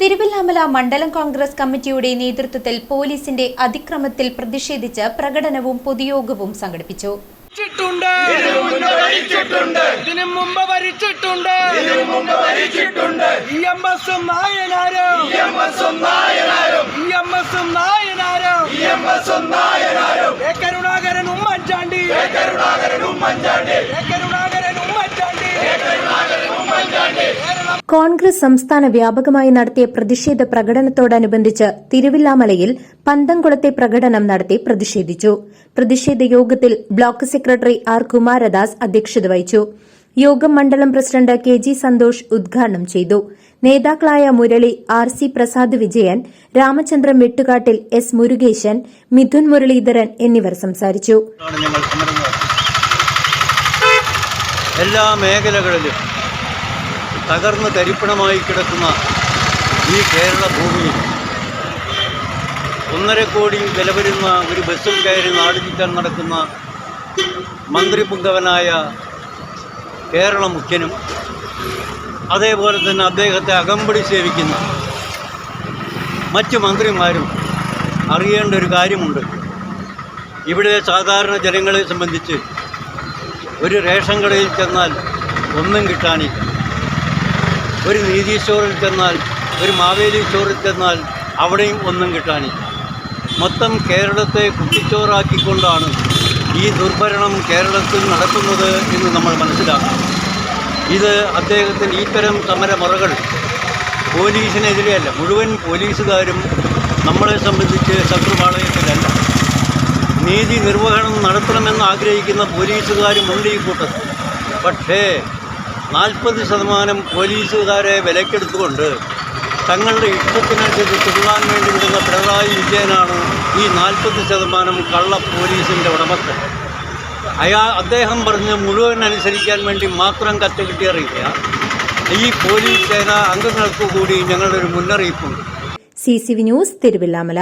തിരുവല്ലാമല മണ്ഡലം കോൺഗ്രസ് കമ്മിറ്റിയുടെ നേതൃത്വത്തിൽ പോലീസിന്റെ അതിക്രമത്തിൽ പ്രതിഷേധിച്ച് പ്രകടനവും പൊതുയോഗവും സംഘടിപ്പിച്ചു. കോൺഗ്രസ് സംസ്ഥാന വ്യാപകമായി നടത്തിയ പ്രതിഷേധ പ്രകടനത്തോടനുബന്ധിച്ച് തിരുവില്ലാമലയിൽ പന്തംകുളത്തെ പ്രകടനം നടത്തി പ്രതിഷേധിച്ചു. പ്രതിഷേധ യോഗത്തിൽ ബ്ലോക്ക് സെക്രട്ടറി ആർ കുമാരദാസ് അധ്യക്ഷത വഹിച്ചു. യോഗം മണ്ഡലം പ്രസിഡന്റ് കെ ജി സന്തോഷ് ഉദ്ഘാടനം ചെയ്തു. നേതാക്കളായ Murali, R C Prasad Vijayan, Ramachandran Vettukattil, S Murukesan, Mithun Muraleedharan എന്നിവർ സംസാരിച്ചു. എല്ലാ മേഖലകളിലും തകർന്ന് തരിപ്പണമായി കിടക്കുന്ന ഈ കേരള ഭൂമിയിൽ 1.5 കോടി വില വരുന്ന ഒരു ബസ്സിൽ കയറി നാട് ചുറ്റാൻ നടക്കുന്ന മന്ത്രിപുങ്കവനായ കേരള മുഖ്യനും അതേപോലെ തന്നെ അദ്ദേഹത്തെ അകമ്പടി സേവിക്കുന്ന മറ്റു മന്ത്രിമാരും അറിയേണ്ട ഒരു കാര്യമുണ്ട്. ഇവിടെ സാധാരണ ജനങ്ങളെ സംബന്ധിച്ച് ഒരു റേഷൻ കടയിൽ ചെന്നാൽ ഒന്നും കിട്ടാനില്ല, ഒരു നീതി സ്റ്റോറിൽ ചെന്നാൽ, ഒരു മാവേലി സ്റ്റോറിൽ ചെന്നാൽ അവിടെയും ഒന്നും കിട്ടാനില്ല. മൊത്തം കേരളത്തെ കുട്ടിച്ചോറാക്കിക്കൊണ്ടാണ് ഈ ദുർഭരണം കേരളത്തിൽ നടക്കുന്നത് എന്ന് നമ്മൾ മനസ്സിലാക്കണം. ഇത് അദ്ദേഹത്തിന് ഇത്തരം സമരമുറകൾ പോലീസിനെതിരെയല്ല, മുഴുവൻ പോലീസുകാരും നമ്മളെ സംബന്ധിച്ച് ശത്രുപാളയത്തിലല്ല. നീതി നിർവഹണം നടത്തണമെന്ന് ആഗ്രഹിക്കുന്ന പോലീസുകാരുമുണ്ട് ഈ കൂട്ടത്തിൽ. പക്ഷേ 40% പോലീസുകാരെ വിലക്കെടുത്തുകൊണ്ട് തങ്ങളുടെ ഇഷ്ടത്തിനനുസരിച്ച് തുള്ളാൻ വേണ്ടി വിടുന്ന പിണറായി വിജയനാണ് ഈ 40% കള്ള പോലീസിൻ്റെ ഉടമസ്ഥൻ. അദ്ദേഹം പറഞ്ഞ് മുഴുവൻ അനുസരിക്കാൻ വേണ്ടി മാത്രം കത്ത് കിട്ടിയറിയില്ല. ഈ പോലീസ് സേന അംഗങ്ങൾക്ക് കൂടി ഞങ്ങളുടെ ഒരു മുന്നറിയിപ്പുണ്ട്. CCV news, Thiruvilwamala.